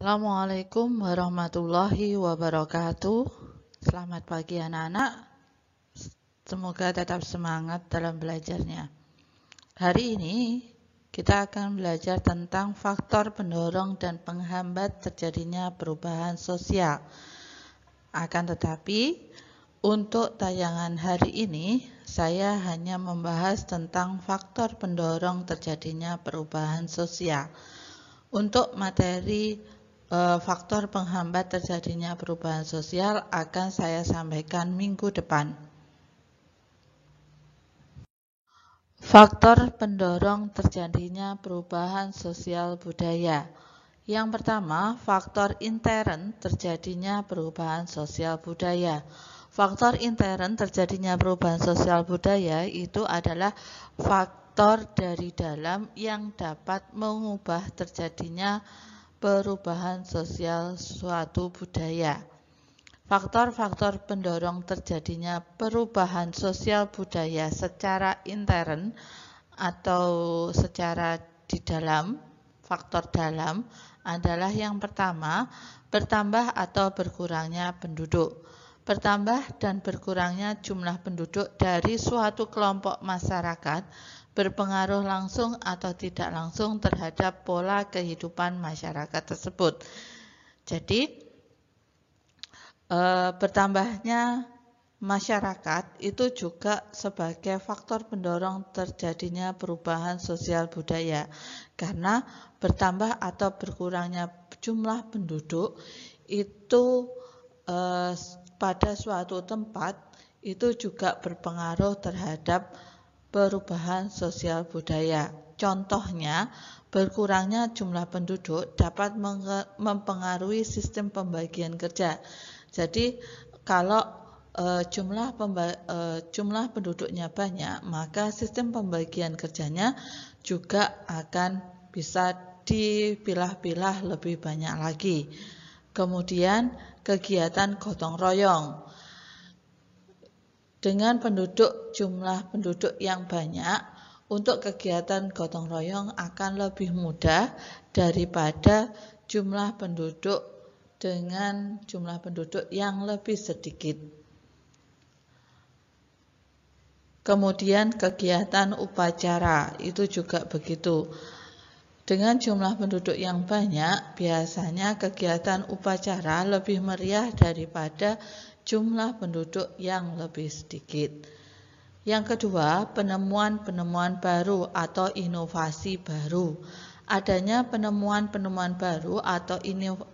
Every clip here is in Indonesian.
Assalamualaikum warahmatullahi wabarakatuh. Selamat pagi anak-anak. Semoga tetap semangat dalam belajarnya. Hari ini kita akan belajar tentang faktor pendorong dan penghambat terjadinya perubahan sosial. Akan tetapi, untuk tayangan hari ini, saya hanya membahas tentang faktor pendorong terjadinya perubahan sosial. Untuk materi faktor penghambat terjadinya perubahan sosial akan saya sampaikan minggu depan. Faktor pendorong terjadinya perubahan sosial budaya. Yang pertama, faktor intern terjadinya perubahan sosial budaya. Faktor intern terjadinya perubahan sosial budaya itu adalah faktor dari dalam yang dapat mengubah terjadinya perubahan sosial suatu budaya. Faktor-faktor pendorong terjadinya perubahan sosial budaya secara intern atau secara di dalam, faktor dalam adalah yang pertama, bertambah atau berkurangnya penduduk. Bertambah dan berkurangnya jumlah penduduk dari suatu kelompok masyarakat berpengaruh langsung atau tidak langsung terhadap pola kehidupan masyarakat tersebut. Jadi, bertambahnya masyarakat itu juga sebagai faktor pendorong terjadinya perubahan sosial budaya. Karena bertambah atau berkurangnya jumlah penduduk itu pada suatu tempat itu juga berpengaruh terhadap perubahan sosial budaya. Contohnya, berkurangnya jumlah penduduk dapat mempengaruhi sistem pembagian kerja. Jadi, kalau jumlah penduduknya banyak, maka sistem pembagian kerjanya juga akan bisa dipilah-pilah lebih banyak lagi. Kemudian, kegiatan gotong royong. Dengan jumlah penduduk yang banyak, untuk kegiatan gotong royong akan lebih mudah daripada jumlah penduduk dengan jumlah penduduk yang lebih sedikit. Kemudian kegiatan upacara, itu juga begitu. Dengan jumlah penduduk yang banyak, biasanya kegiatan upacara lebih meriah daripada jumlah penduduk yang lebih sedikit. Yang kedua, penemuan-penemuan baru atau inovasi baru. Adanya penemuan-penemuan baru atau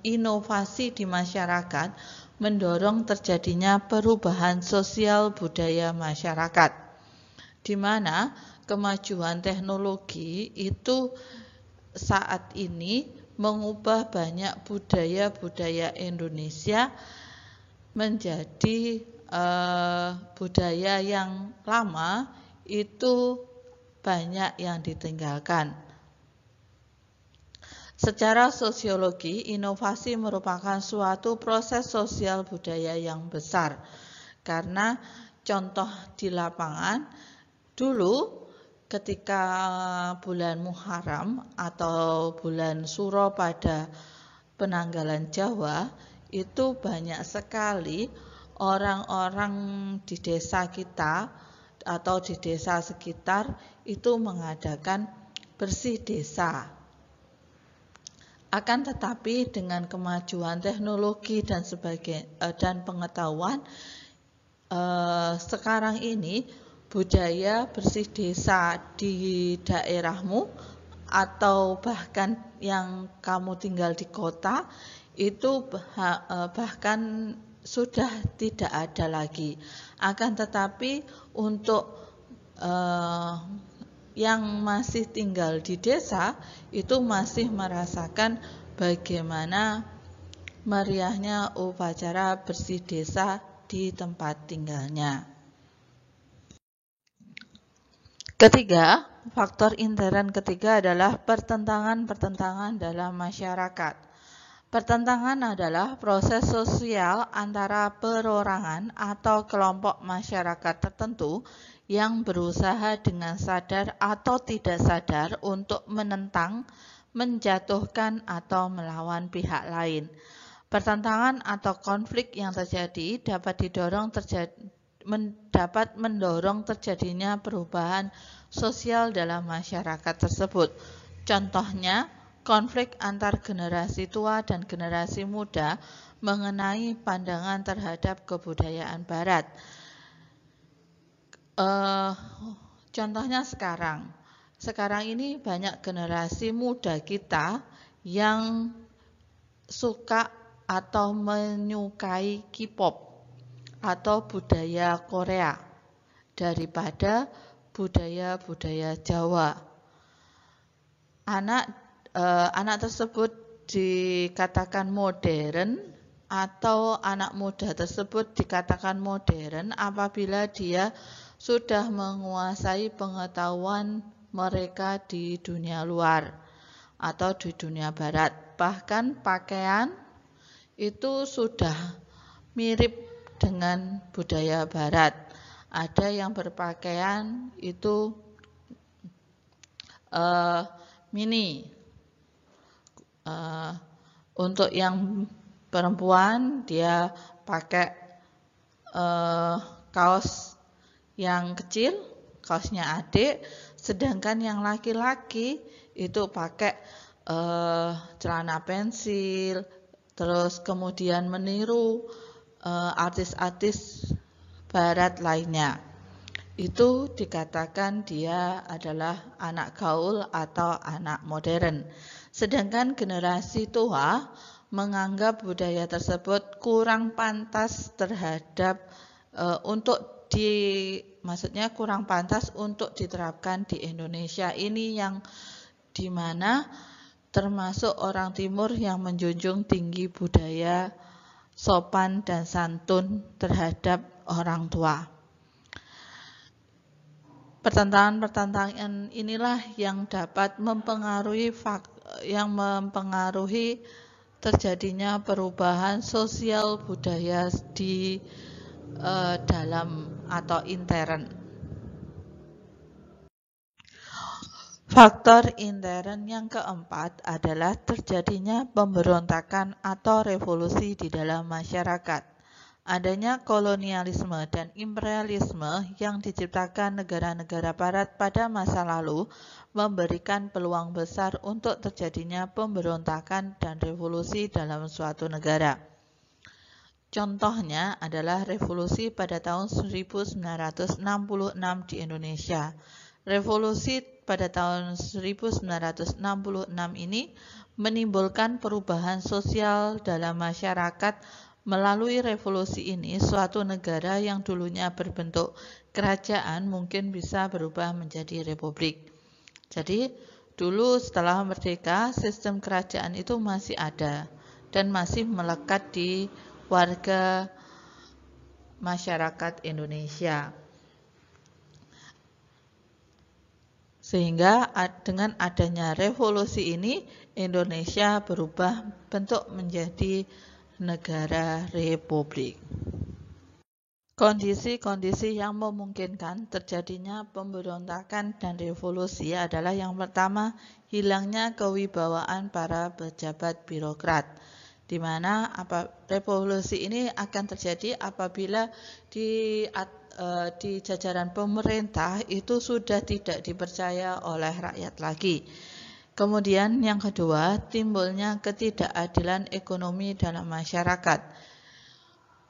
inovasi di masyarakat mendorong terjadinya perubahan sosial budaya masyarakat, di mana kemajuan teknologi itu saat ini mengubah banyak budaya-budaya Indonesia menjadi budaya yang lama itu banyak yang ditinggalkan. Secara sosiologi, inovasi merupakan suatu proses sosial budaya yang besar. Karena contoh di lapangan, dulu ketika bulan Muharram atau bulan Suro pada penanggalan Jawa, itu banyak sekali orang-orang di desa kita atau di desa sekitar itu mengadakan bersih desa. Akan tetapi dengan kemajuan teknologi dan pengetahuan, sekarang ini budaya bersih desa di daerahmu atau bahkan yang kamu tinggal di kota itu bahkan sudah tidak ada lagi. Akan tetapi untuk yang masih tinggal di desa itu masih merasakan bagaimana meriahnya upacara bersih desa di tempat tinggalnya. Ketiga, faktor intern ketiga adalah pertentangan-pertentangan dalam masyarakat. Pertentangan adalah proses sosial antara perorangan atau kelompok masyarakat tertentu yang berusaha dengan sadar atau tidak sadar untuk menentang, menjatuhkan atau melawan pihak lain. Pertentangan atau konflik yang terjadi dapat mendorong terjadinya perubahan sosial dalam masyarakat tersebut. Contohnya, konflik antar generasi tua dan generasi muda mengenai pandangan terhadap kebudayaan Barat. Contohnya sekarang ini banyak generasi muda kita yang suka atau menyukai K-pop atau budaya Korea daripada budaya-budaya Jawa. Anak tersebut dikatakan modern atau anak muda tersebut dikatakan modern apabila dia sudah menguasai pengetahuan mereka di dunia luar atau di dunia barat. Bahkan pakaian itu sudah mirip dengan budaya barat. Ada yang berpakaian itu mini. Untuk yang perempuan dia pakai kaos yang kecil, kaosnya adik, sedangkan yang laki-laki itu pakai celana pensil, terus kemudian meniru artis-artis barat lainnya. Itu dikatakan dia adalah anak gaul atau anak modern. Sedangkan generasi tua menganggap budaya tersebut kurang pantas terhadap maksudnya kurang pantas untuk diterapkan di Indonesia ini, yang dimana termasuk orang Timur yang menjunjung tinggi budaya sopan dan santun terhadap orang tua. Pertentangan inilah yang dapat mempengaruhi terjadinya perubahan sosial budaya di dalam atau intern. Faktor intern yang keempat adalah terjadinya pemberontakan atau revolusi di dalam masyarakat. Adanya kolonialisme dan imperialisme yang diciptakan negara-negara barat pada masa lalu memberikan peluang besar untuk terjadinya pemberontakan dan revolusi dalam suatu negara. Contohnya adalah revolusi pada tahun 1966 di Indonesia. Revolusi pada tahun 1966 ini menimbulkan perubahan sosial dalam masyarakat. Melalui revolusi ini, suatu negara yang dulunya berbentuk kerajaan mungkin bisa berubah menjadi republik. Jadi, dulu setelah merdeka, sistem kerajaan itu masih ada dan masih melekat di warga masyarakat Indonesia. Sehingga dengan adanya revolusi ini, Indonesia berubah bentuk menjadi negara republik. Kondisi-kondisi yang memungkinkan terjadinya pemberontakan dan revolusi adalah yang pertama, hilangnya kewibawaan para pejabat birokrat, di mana revolusi ini akan terjadi apabila di jajaran pemerintah itu sudah tidak dipercaya oleh rakyat lagi. Kemudian yang kedua, timbulnya ketidakadilan ekonomi dalam masyarakat.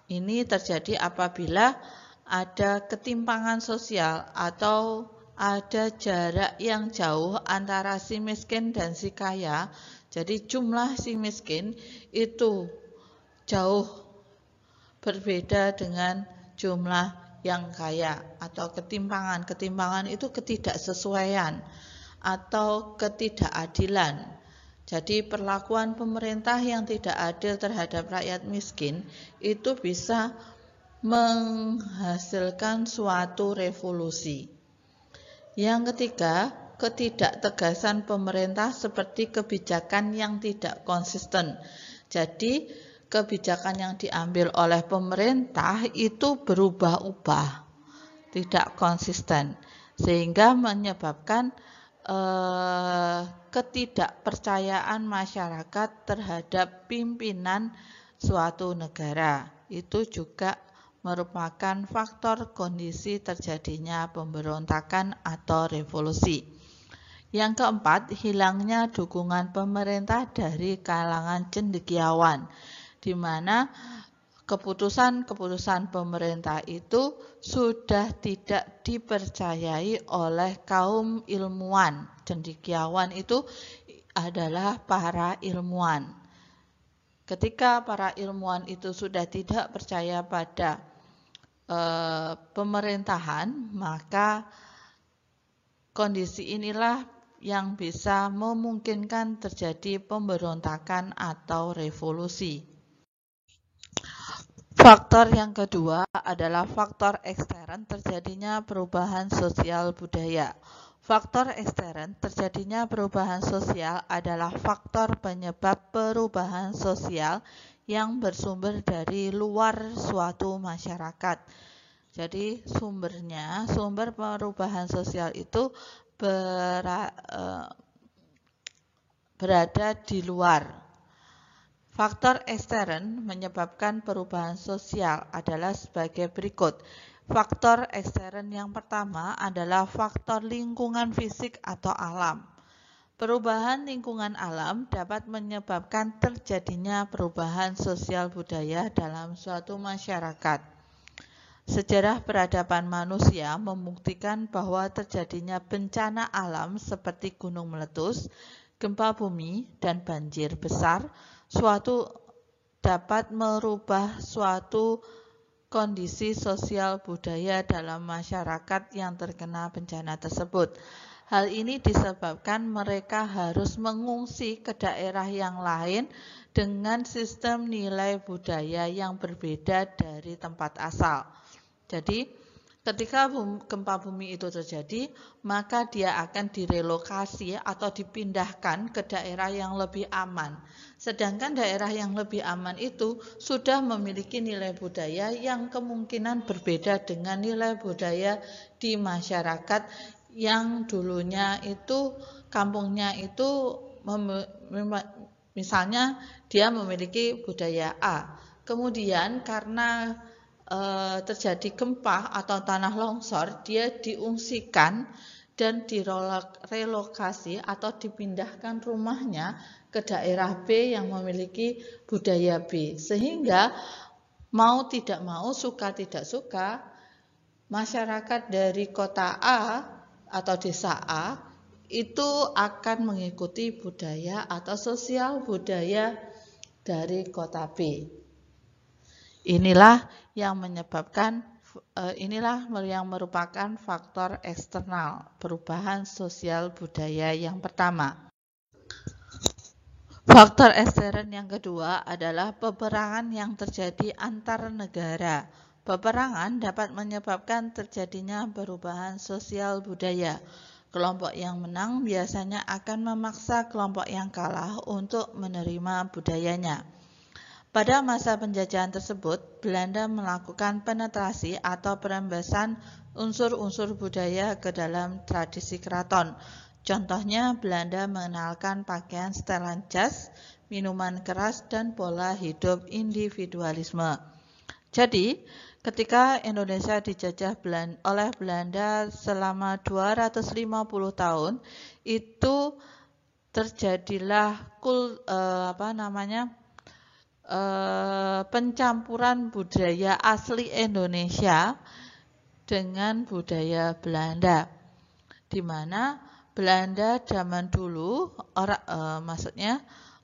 Ini terjadi apabila ada ketimpangan sosial atau ada jarak yang jauh antara si miskin dan si kaya. Jadi jumlah si miskin itu jauh berbeda dengan jumlah yang kaya, atau ketimpangan. Ketimpangan itu ketidaksesuaian atau ketidakadilan. Jadi perlakuan pemerintah yang tidak adil terhadap rakyat miskin itu bisa menghasilkan suatu revolusi. Yang ketiga, ketidaktegasan pemerintah seperti kebijakan yang tidak konsisten. Jadi kebijakan yang diambil oleh pemerintah itu berubah-ubah, tidak konsisten, sehingga menyebabkan ketidakpercayaan masyarakat terhadap pimpinan suatu negara. Itu juga merupakan faktor kondisi terjadinya pemberontakan atau revolusi. Yang keempat, hilangnya dukungan pemerintah dari kalangan cendekiawan, di mana keputusan-keputusan pemerintah itu sudah tidak dipercayai oleh kaum ilmuwan. Cendekiawan itu adalah para ilmuwan. Ketika para ilmuwan itu sudah tidak percaya pada pemerintahan, maka kondisi inilah yang bisa memungkinkan terjadi pemberontakan atau revolusi. Faktor yang kedua adalah faktor ekstern terjadinya perubahan sosial budaya. Faktor ekstern terjadinya perubahan sosial adalah faktor penyebab perubahan sosial yang bersumber dari luar suatu masyarakat. Jadi sumber perubahan sosial itu berada di luar. Faktor ekstern menyebabkan perubahan sosial adalah sebagai berikut. Faktor ekstern yang pertama adalah faktor lingkungan fisik atau alam. Perubahan lingkungan alam dapat menyebabkan terjadinya perubahan sosial budaya dalam suatu masyarakat. Sejarah peradaban manusia membuktikan bahwa terjadinya bencana alam seperti gunung meletus, gempa bumi, dan banjir besar dapat merubah suatu kondisi sosial budaya dalam masyarakat yang terkena bencana tersebut. Hal ini disebabkan mereka harus mengungsi ke daerah yang lain dengan sistem nilai budaya yang berbeda dari tempat asal. Jadi, ketika gempa bumi itu terjadi, maka dia akan direlokasi atau dipindahkan ke daerah yang lebih aman. Sedangkan daerah yang lebih aman itu sudah memiliki nilai budaya yang kemungkinan berbeda dengan nilai budaya di masyarakat yang dulunya itu kampungnya itu misalnya dia memiliki budaya A. Kemudian karena terjadi gempa atau tanah longsor, dia diungsikan dan direlokasi atau dipindahkan rumahnya ke daerah B yang memiliki budaya B. Sehingga mau tidak mau, suka tidak suka, masyarakat dari kota A atau desa A itu akan mengikuti budaya atau sosial budaya dari kota B. Inilah yang merupakan faktor eksternal perubahan sosial budaya yang pertama. Faktor ekstern yang kedua adalah peperangan yang terjadi antar negara. Peperangan dapat menyebabkan terjadinya perubahan sosial budaya. Kelompok yang menang biasanya akan memaksa kelompok yang kalah untuk menerima budayanya. Pada masa penjajahan tersebut, Belanda melakukan penetrasi atau perembesan unsur-unsur budaya ke dalam tradisi keraton. Contohnya, Belanda mengenalkan pakaian setelan jas, minuman keras, dan pola hidup individualisme. Jadi, ketika Indonesia dijajah oleh Belanda selama 250 tahun, itu terjadilah pencampuran budaya asli Indonesia dengan budaya Belanda, di mana Belanda zaman dulu,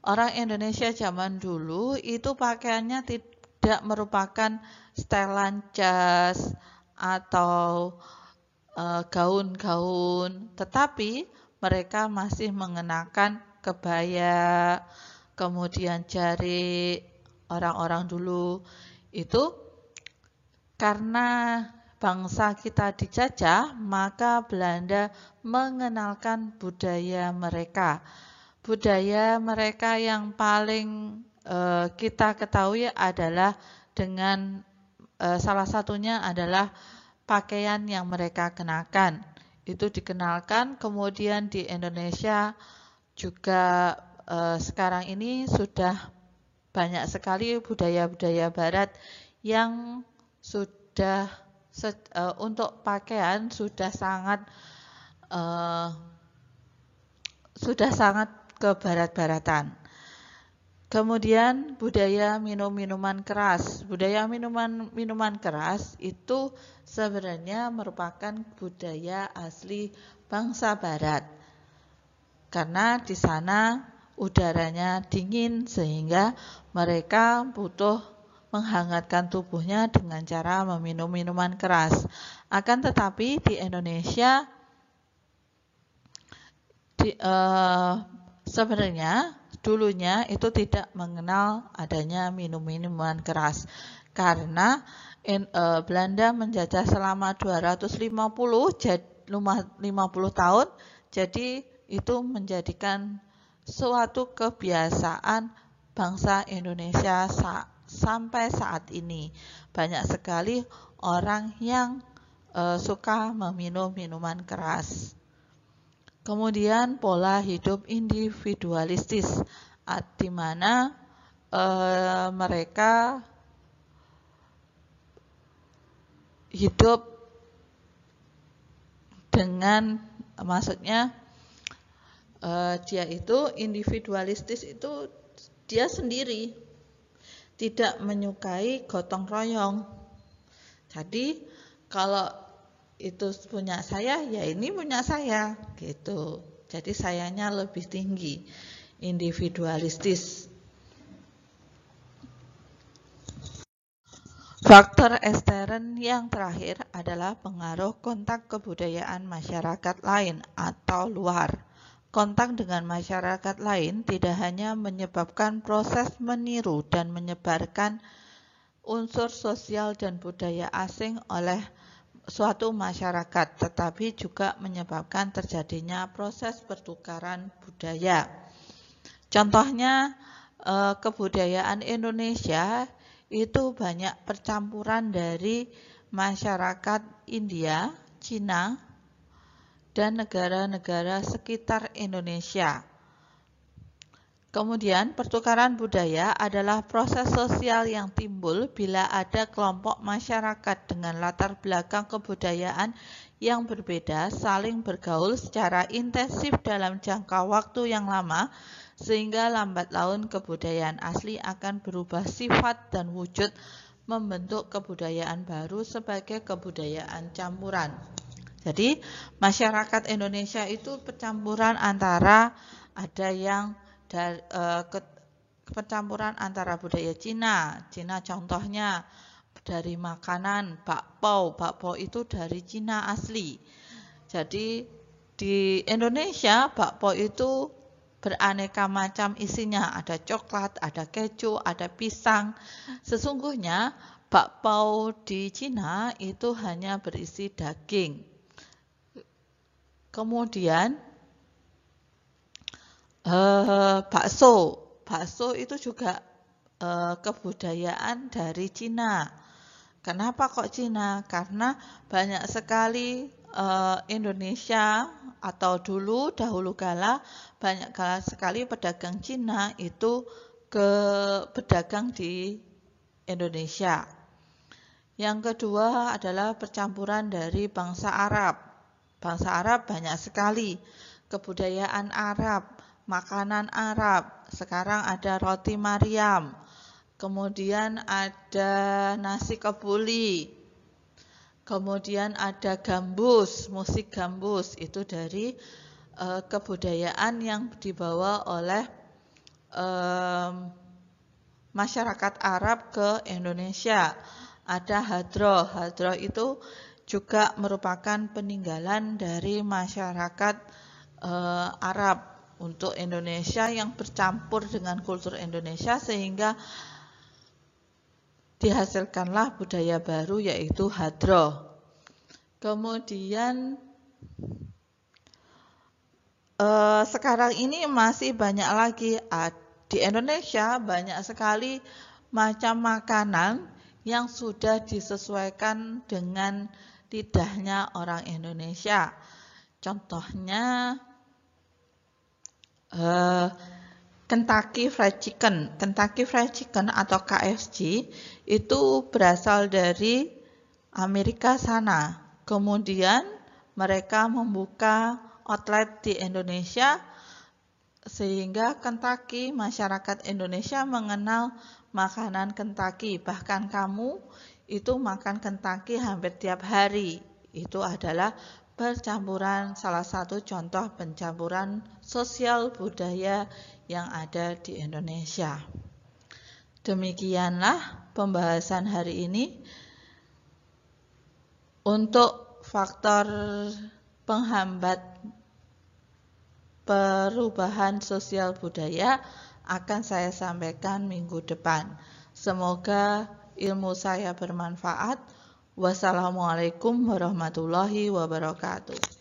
orang Indonesia zaman dulu itu pakaiannya tidak merupakan setelan jas atau gaun-gaun, tetapi mereka masih mengenakan kebaya, kemudian jarik. Orang-orang dulu itu karena bangsa kita dijajah, maka Belanda mengenalkan budaya mereka. Budaya mereka yang paling kita ketahui adalah dengan salah satunya adalah pakaian yang mereka kenakan. itu dikenalkan. Kemudian di Indonesia juga sekarang ini sudah banyak sekali budaya-budaya barat yang sudah untuk pakaian sudah sangat kebarat-baratan. Kemudian budaya minum-minuman keras. Budaya minuman keras itu sebenarnya merupakan budaya asli bangsa barat. Karena di sana udaranya dingin sehingga mereka butuh menghangatkan tubuhnya dengan cara meminum minuman keras. Akan tetapi di Indonesia sebenarnya dulunya itu tidak mengenal adanya minum-minuman keras karena Belanda menjajah selama 250 tahun, jadi itu menjadikan suatu kebiasaan bangsa Indonesia sampai saat ini. Banyak sekali orang yang suka meminum minuman keras. Kemudian pola hidup individualistis, di mana mereka hidup dengan, maksudnya dia itu individualistis itu dia sendiri, tidak menyukai gotong royong. Jadi kalau itu punya saya, ya ini punya saya, gitu. Jadi sayanya lebih tinggi, individualistis. Faktor ekstern yang terakhir adalah pengaruh kontak kebudayaan masyarakat lain atau luar. Kontak dengan masyarakat lain tidak hanya menyebabkan proses meniru dan menyebarkan unsur sosial dan budaya asing oleh suatu masyarakat, tetapi juga menyebabkan terjadinya proses pertukaran budaya. Contohnya, kebudayaan Indonesia itu banyak percampuran dari masyarakat India, Cina, dan negara-negara sekitar Indonesia. Kemudian, pertukaran budaya adalah proses sosial yang timbul bila ada kelompok masyarakat dengan latar belakang kebudayaan yang berbeda saling bergaul secara intensif dalam jangka waktu yang lama, sehingga lambat laun kebudayaan asli akan berubah sifat dan wujud membentuk kebudayaan baru sebagai kebudayaan campuran. Jadi, masyarakat Indonesia itu percampuran antara ada yang percampuran antara budaya Cina contohnya dari makanan bakpao itu dari Cina asli. Jadi di Indonesia bakpao itu beraneka macam isinya, ada coklat, ada keju, ada pisang. Sesungguhnya bakpao di Cina itu hanya berisi daging. Kemudian bakso itu juga kebudayaan dari Cina. Kenapa kok Cina? Karena banyak sekali Indonesia atau dahulu kala banyak sekali pedagang Cina itu berdagang di Indonesia. Yang kedua adalah percampuran dari bangsa Arab. Bangsa Arab banyak sekali kebudayaan Arab, makanan Arab. Sekarang ada roti Maryam, kemudian ada nasi kebuli, kemudian ada gambus, musik gambus. Itu dari kebudayaan yang dibawa oleh masyarakat Arab ke Indonesia. Ada hadroh itu juga merupakan peninggalan dari masyarakat Arab untuk Indonesia yang bercampur dengan kultur Indonesia sehingga dihasilkanlah budaya baru yaitu hadroh. Kemudian sekarang ini masih banyak lagi di Indonesia banyak sekali macam makanan yang sudah disesuaikan dengan lidahnya orang Indonesia. Contohnya Kentucky Fried Chicken. Kentucky Fried Chicken atau KFC itu berasal dari Amerika sana. Kemudian mereka membuka outlet di Indonesia sehingga Kentucky, masyarakat Indonesia mengenal makanan Kentucky. Bahkan kamu itu makan Kentucky hampir tiap hari. Itu adalah salah satu contoh pencampuran sosial budaya yang ada di Indonesia. Demikianlah pembahasan hari ini. Untuk faktor penghambat perubahan sosial budaya akan saya sampaikan minggu depan. Semoga ilmu saya bermanfaat. Wassalamualaikum warahmatullahi wabarakatuh.